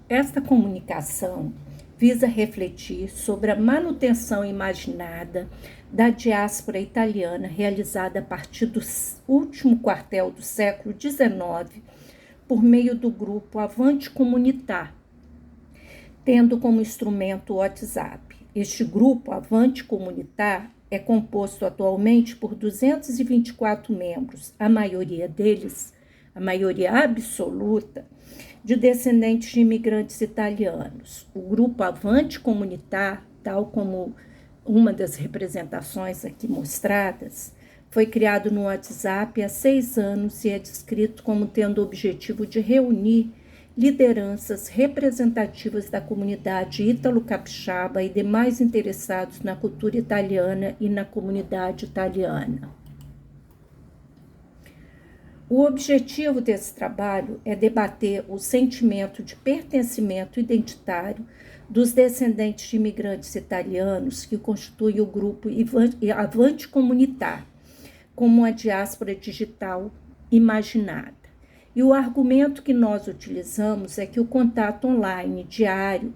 Esta comunicação visa refletir sobre a manutenção imaginada da diáspora italiana realizada a partir do último quartel do século XIX por meio do grupo Avante Comunitar, tendo como instrumento o WhatsApp. Este grupo Avante Comunitar é composto atualmente por 224 membros, a maioria deles, a maioria absoluta, de descendentes de imigrantes italianos. O grupo Avante Comunitar, tal como uma das representações aqui mostradas, foi criado no WhatsApp há 6 anos e é descrito como tendo o objetivo de reunir lideranças representativas da comunidade ítalo-capixaba e demais interessados na cultura italiana e na comunidade italiana. O objetivo desse trabalho é debater o sentimento de pertencimento identitário dos descendentes de imigrantes italianos que constituem o grupo Avante Comunitar, como a diáspora digital imaginada. E o argumento que nós utilizamos é que o contato online diário,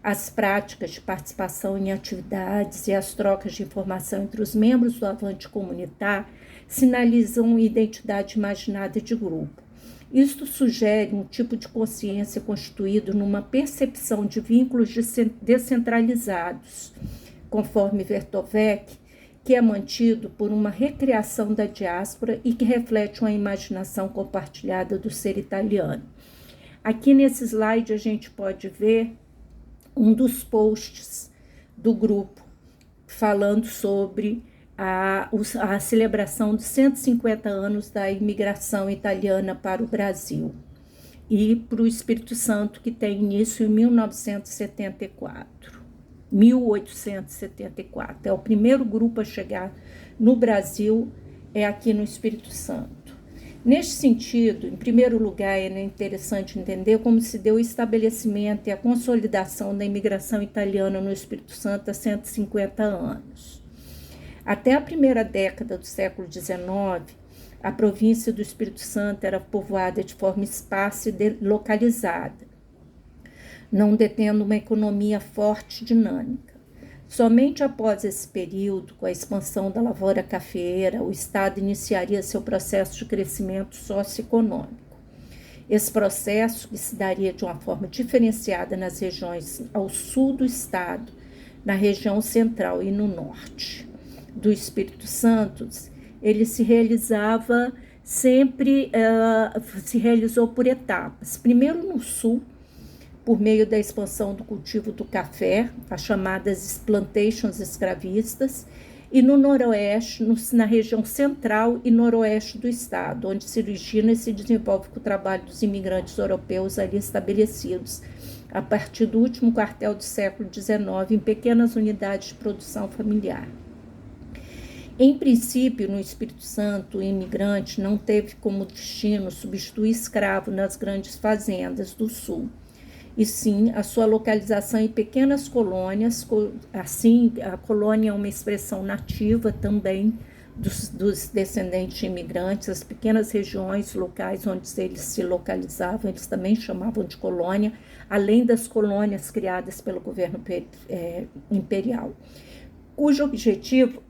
as práticas de participação em atividades e as trocas de informação entre os membros do Avante Comunitar sinalizam identidade imaginada de grupo. Isto sugere um tipo de consciência constituído numa percepção de vínculos descentralizados, conforme Vertovec, que é mantido por uma recriação da diáspora e que reflete uma imaginação compartilhada do ser italiano. Aqui nesse slide a gente pode ver um dos posts do grupo falando sobre a celebração de 150 anos da imigração italiana para o Brasil e para o Espírito Santo, que tem início em 1874. É o primeiro grupo a chegar no Brasil, é aqui no Espírito Santo. Neste sentido, em primeiro lugar, é interessante entender como se deu o estabelecimento e a consolidação da imigração italiana no Espírito Santo há 150 anos. Até a primeira década do século XIX, a província do Espírito Santo era povoada de forma esparsa e localizada, não detendo uma economia forte e dinâmica. Somente após esse período, com a expansão da lavoura cafeeira, o Estado iniciaria seu processo de crescimento socioeconômico. Esse processo, que se daria de uma forma diferenciada nas regiões ao sul do Estado, na região central e no norte do Espírito Santo, ele se realizava se realizou por etapas. Primeiro no sul, por meio da expansão do cultivo do café, as chamadas plantations escravistas, e no noroeste, na região central e noroeste do estado, onde se origina e se desenvolve com o trabalho dos imigrantes europeus ali estabelecidos, a partir do último quartel do século XIX, em pequenas unidades de produção familiar. Em princípio, no Espírito Santo, o imigrante não teve como destino substituir escravo nas grandes fazendas do sul, e sim a sua localização em pequenas colônias. Assim, a colônia é uma expressão nativa também dos descendentes de imigrantes. As pequenas regiões locais onde eles se localizavam, eles também chamavam de colônia, além das colônias criadas pelo governo imperial, cujo objetivo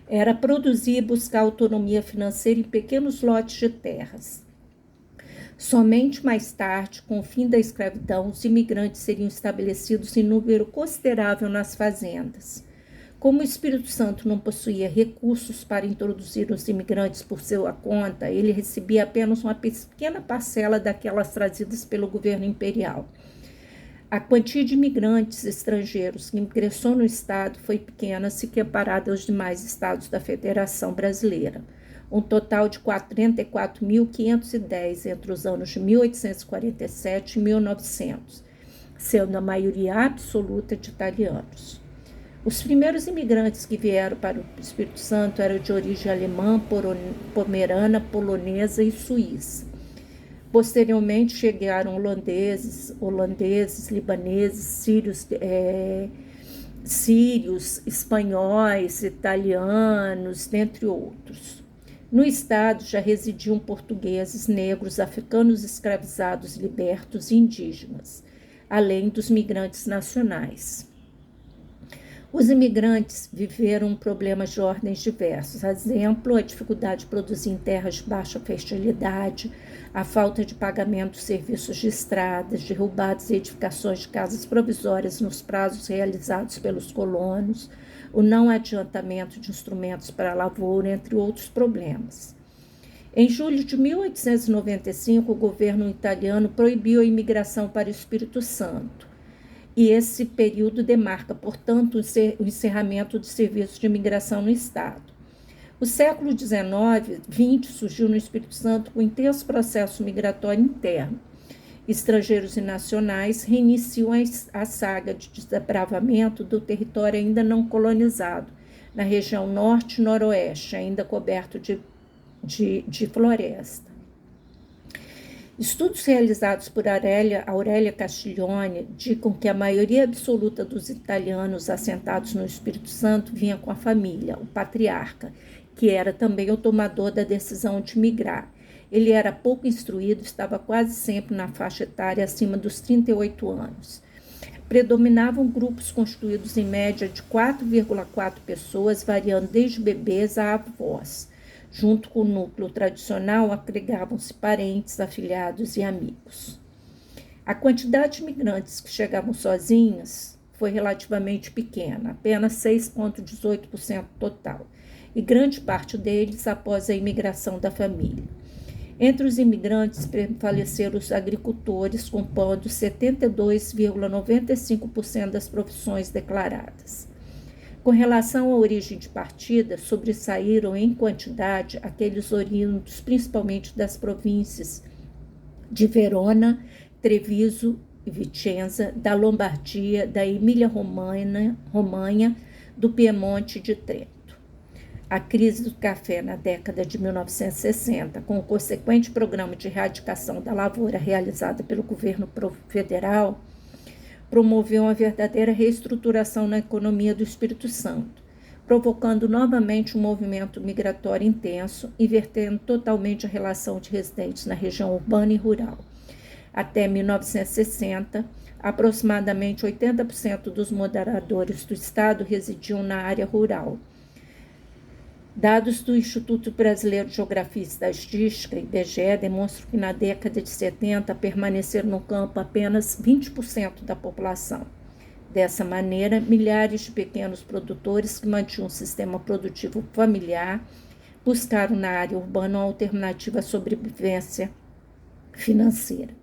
era produzir e buscar autonomia financeira em pequenos lotes de terras. Somente mais tarde, com o fim da escravidão, os imigrantes seriam estabelecidos em número considerável nas fazendas. Como o Espírito Santo não possuía recursos para introduzir os imigrantes por sua conta, ele recebia apenas uma pequena parcela daquelas trazidas pelo governo imperial. A quantia de imigrantes estrangeiros que ingressou no estado foi pequena se comparada aos demais estados da Federação Brasileira, um total de 44.510 entre os anos de 1847 e 1900, sendo a maioria absoluta de italianos. Os primeiros imigrantes que vieram para o Espírito Santo eram de origem alemã, pomerana, polonesa e suíça. Posteriormente chegaram holandeses, libaneses, sírios, espanhóis, italianos, dentre outros. No estado já residiam portugueses, negros, africanos escravizados libertos e indígenas, além dos migrantes nacionais. Os imigrantes viveram problemas de ordens diversos, exemplo, a dificuldade de produzir em terras de baixa fertilidade, a falta de pagamento de serviços de estradas, derrubadas e edificações de casas provisórias nos prazos realizados pelos colonos, o não adiantamento de instrumentos para a lavoura, entre outros problemas. Em julho de 1895, o governo italiano proibiu a imigração para o Espírito Santo. E esse período demarca, portanto, o encerramento de serviços de imigração no Estado. O século XIX-XX surgiu no Espírito Santo com um intenso processo migratório interno. Estrangeiros e nacionais reiniciam a saga de desbravamento do território ainda não colonizado, na região norte e noroeste, ainda coberto de floresta. Estudos realizados por Aurélia Castiglione indicam que a maioria absoluta dos italianos assentados no Espírito Santo vinha com a família, o patriarca, que era também o tomador da decisão de migrar. Ele era pouco instruído, estava quase sempre na faixa etária acima dos 38 anos. Predominavam grupos constituídos em média de 4,4 pessoas, variando desde bebês a avós. Junto com o núcleo tradicional, agregavam-se parentes, afilhados e amigos. A quantidade de imigrantes que chegavam sozinhos foi relativamente pequena, apenas 6,18% total, e grande parte deles após a imigração da família. Entre os imigrantes prevaleceram os agricultores, compondo 72,95% das profissões declaradas. Com relação à origem de partida, sobressaíram em quantidade aqueles oriundos principalmente das províncias de Verona, Treviso e Vicenza, da Lombardia, da Emília-Romanha, do Piemonte e de Trento. A crise do café na década de 1960, com o consequente programa de erradicação da lavoura realizada pelo governo federal, promoveu uma verdadeira reestruturação na economia do Espírito Santo, provocando novamente um movimento migratório intenso, invertendo totalmente a relação de residentes na região urbana e rural. Até 1960, aproximadamente 80% dos moradores do estado residiam na área rural. Dados do Instituto Brasileiro de Geografia e Estatística, IBGE, demonstram que na década de 70 permaneceram no campo apenas 20% da população. Dessa maneira, milhares de pequenos produtores que mantinham um sistema produtivo familiar buscaram na área urbana uma alternativa à sobrevivência financeira.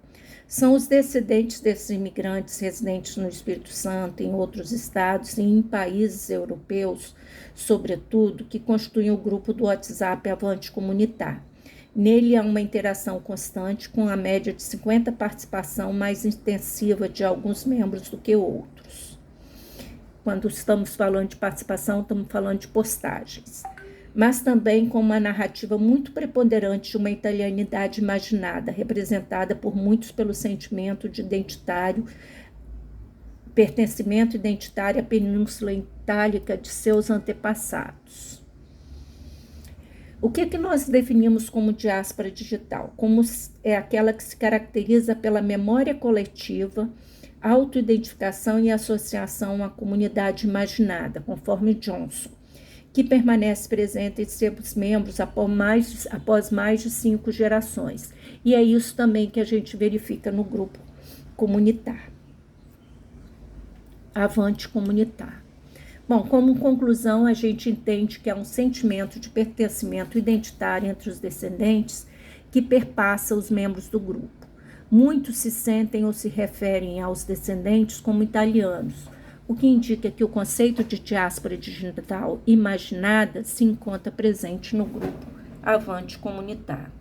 São os descendentes desses imigrantes residentes no Espírito Santo, em outros estados e em países europeus, sobretudo, que constituem o grupo do WhatsApp Avante Comunitar. Nele há uma interação constante, com a média de 50% participação mais intensiva de alguns membros do que outros. Quando estamos falando de participação, estamos falando de postagens. Mas também com uma narrativa muito preponderante de uma italianidade imaginada, representada por muitos pelo sentimento de pertencimento identitário à Península Itálica de seus antepassados. O que nós definimos como diáspora digital? Como é aquela que se caracteriza pela memória coletiva, autoidentificação e associação à comunidade imaginada, conforme Johnson, que permanece presente em seus membros após mais de 5 gerações. E é isso também que a gente verifica no grupo comunitar. Avante Comunitar. Bom, como conclusão, a gente entende que há um sentimento de pertencimento identitário entre os descendentes que perpassa os membros do grupo. Muitos se sentem ou se referem aos descendentes como italianos, o que indica que o conceito de diáspora digital imaginada se encontra presente no grupo Avante Comunitar.